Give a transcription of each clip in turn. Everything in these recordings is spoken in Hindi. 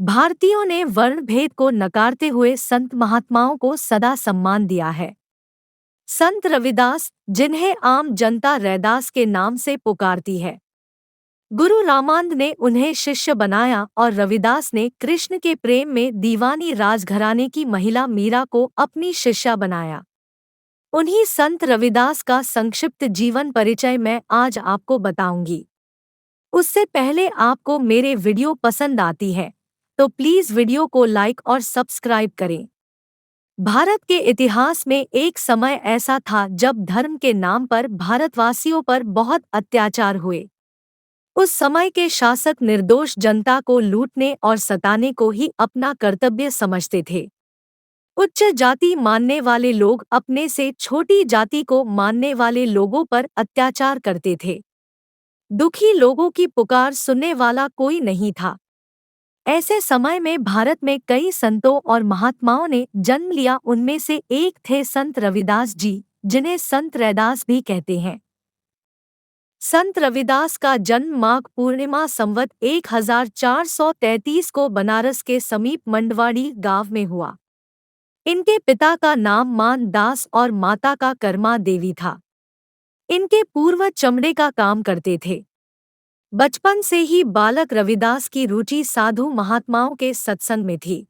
भारतीयों ने वर्ण भेद को नकारते हुए संत महात्माओं को सदा सम्मान दिया है। संत रविदास, जिन्हें आम जनता रैदास के नाम से पुकारती है, गुरु रामानंद ने उन्हें शिष्य बनाया और रविदास ने कृष्ण के प्रेम में दीवानी राजघराने की महिला मीरा को अपनी शिष्या बनाया। उन्हीं संत रविदास का संक्षिप्त जीवन परिचय मैं आज आपको बताऊंगी। उससे पहले आपको मेरे वीडियो पसंद आती है तो प्लीज वीडियो को लाइक और सब्सक्राइब करें। भारत के इतिहास में एक समय ऐसा था जब धर्म के नाम पर भारतवासियों पर बहुत अत्याचार हुए। उस समय के शासक निर्दोष जनता को लूटने और सताने को ही अपना कर्तव्य समझते थे। उच्च जाति मानने वाले लोग अपने से छोटी जाति को मानने वाले लोगों पर अत्याचार करते थे। दुखी लोगों की पुकार सुनने वाला कोई नहीं था। ऐसे समय में भारत में कई संतों और महात्माओं ने जन्म लिया। उनमें से एक थे संत रविदास जी, जिन्हें संत रैदास भी कहते हैं। संत रविदास का जन्म माघ पूर्णिमा संवत 1433 को बनारस के समीप मंडवाड़ी गांव में हुआ। इनके पिता का नाम मान दास और माता का कर्मा देवी था। इनके पूर्वज चमड़े का काम करते थे। बचपन से ही बालक रविदास की रुचि साधु महात्माओं के सत्संग में थी।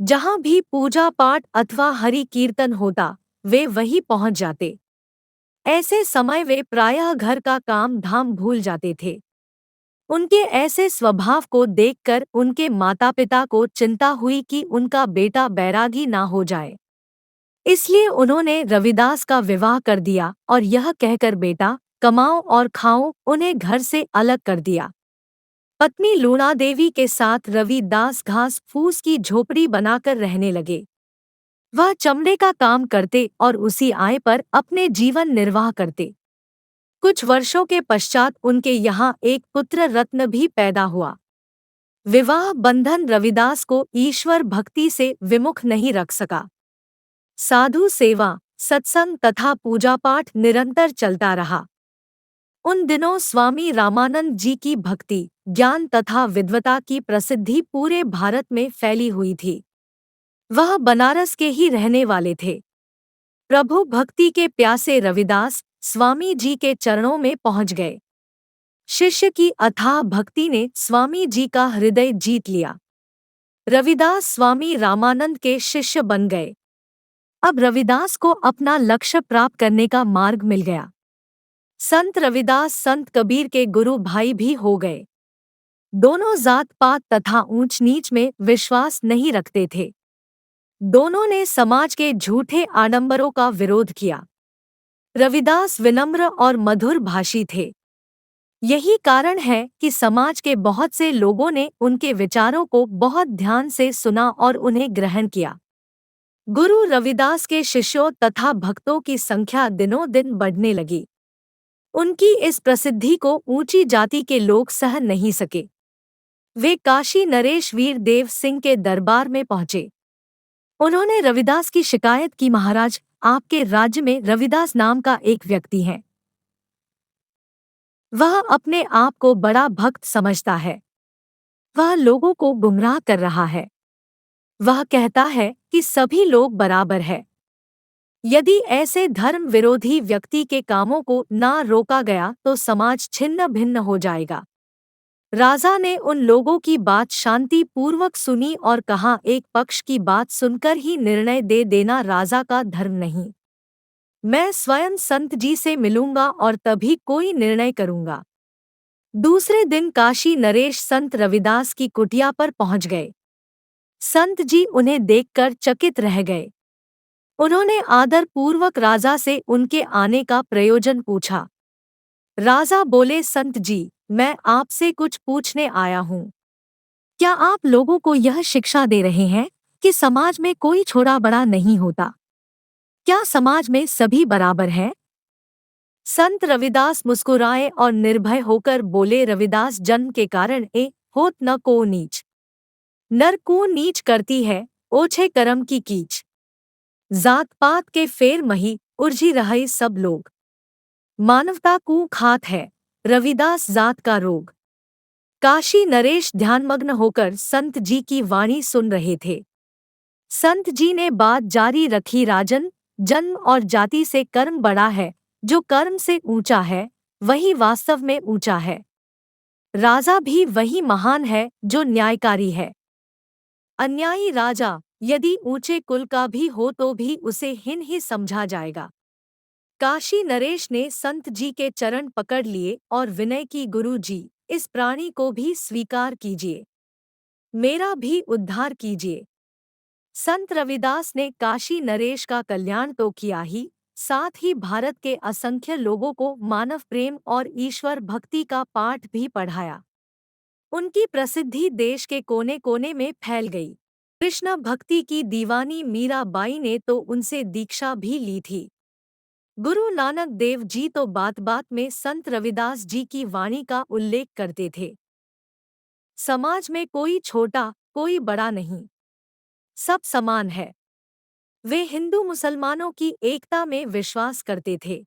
जहां भी पूजा पाठ अथवा हरि कीर्तन होता, वे वहीं पहुंच जाते। ऐसे समय वे प्रायः घर का काम धाम भूल जाते थे। उनके ऐसे स्वभाव को देखकर उनके माता पिता को चिंता हुई कि उनका बेटा बैरागी ना हो जाए। इसलिए उन्होंने रविदास का विवाह कर दिया और यह कहकर बेटा कमाओ और खाओ उन्हें घर से अलग कर दिया। पत्नी लूणा देवी के साथ रविदास घास फूस की झोपड़ी बनाकर रहने लगे। वह चमड़े का काम करते और उसी आय पर अपने जीवन निर्वाह करते। कुछ वर्षों के पश्चात उनके यहाँ एक पुत्र रत्न भी पैदा हुआ। विवाह बंधन रविदास को ईश्वर भक्ति से विमुख नहीं रख सका। साधु सेवा, सत्संग तथा पूजा पाठ निरंतर चलता रहा। उन दिनों स्वामी रामानंद जी की भक्ति, ज्ञान तथा विद्वता की प्रसिद्धि पूरे भारत में फैली हुई थी। वह बनारस के ही रहने वाले थे। प्रभु भक्ति के प्यासे रविदास स्वामी जी के चरणों में पहुंच गए। शिष्य की अथाह भक्ति ने स्वामी जी का हृदय जीत लिया। रविदास स्वामी रामानंद के शिष्य बन गए। अब रविदास को अपना लक्ष्य प्राप्त करने का मार्ग मिल गया। संत रविदास संत कबीर के गुरु भाई भी हो गए। दोनों जात पात तथा ऊंच नीच में विश्वास नहीं रखते थे। दोनों ने समाज के झूठे आडंबरों का विरोध किया। रविदास विनम्र और मधुर भाषी थे। यही कारण है कि समाज के बहुत से लोगों ने उनके विचारों को बहुत ध्यान से सुना और उन्हें ग्रहण किया। गुरु रविदास के शिष्यों तथा भक्तों की संख्या दिनों दिन बढ़ने लगी। उनकी इस प्रसिद्धि को ऊंची जाति के लोग सह नहीं सके। वे काशी नरेश वीर देव सिंह के दरबार में पहुंचे। उन्होंने रविदास की शिकायत की, महाराज, आपके राज्य में रविदास नाम का एक व्यक्ति है। वह अपने आप को बड़ा भक्त समझता है। वह लोगों को गुमराह कर रहा है। वह कहता है कि सभी लोग बराबर है। यदि ऐसे धर्म विरोधी व्यक्ति के कामों को ना रोका गया तो समाज छिन्न भिन्न हो जाएगा। राजा ने उन लोगों की बात शांति पूर्वक सुनी और कहा, एक पक्ष की बात सुनकर ही निर्णय दे देना राजा का धर्म नहीं। मैं स्वयं संत जी से मिलूंगा और तभी कोई निर्णय करूंगा। दूसरे दिन काशी नरेश संत रविदास की कुटिया पर पहुंच गए। संत जी उन्हें देखकर चकित रह गए। उन्होंने आदर पूर्वक राजा से उनके आने का प्रयोजन पूछा। राजा बोले, संत जी, मैं आपसे कुछ पूछने आया हूँ। क्या आप लोगों को यह शिक्षा दे रहे हैं कि समाज में कोई छोटा बड़ा नहीं होता? क्या समाज में सभी बराबर हैं? संत रविदास मुस्कुराए और निर्भय होकर बोले, रविदास जन्म के कारण होत न को नीच। नर को नीच करती है, ओछे करम की कीच। जात पात के फेर मही, उर्जी रहे सब लोग। मानवता को खात है, रविदास जात का रोग। काशी नरेश ध्यानमग्न होकर संत जी की वाणी सुन रहे थे। संत जी ने बात जारी रखी, राजन, जन्म और जाति से कर्म बड़ा है। जो कर्म से ऊंचा है वही वास्तव में ऊंचा है। राजा भी वही महान है जो न्यायकारी है। अन्यायी राजा यदि ऊंचे कुल का भी हो तो भी उसे हीन ही समझा जाएगा। काशी नरेश ने संत जी के चरण पकड़ लिए और विनय की, गुरु जी, इस प्राणी को भी स्वीकार कीजिए, मेरा भी उद्धार कीजिए। संत रविदास ने काशी नरेश का कल्याण तो किया ही, साथ ही भारत के असंख्य लोगों को मानव प्रेम और ईश्वर भक्ति का पाठ भी पढ़ाया। उनकी प्रसिद्धि देश के कोने कोने में फैल गई। कृष्ण भक्ति की दीवानी मीराबाई ने तो उनसे दीक्षा भी ली थी। गुरु नानक देव जी तो बात बात में संत रविदास जी की वाणी का उल्लेख करते थे। समाज में कोई छोटा कोई बड़ा नहीं, सब समान है। वे हिंदू मुसलमानों की एकता में विश्वास करते थे।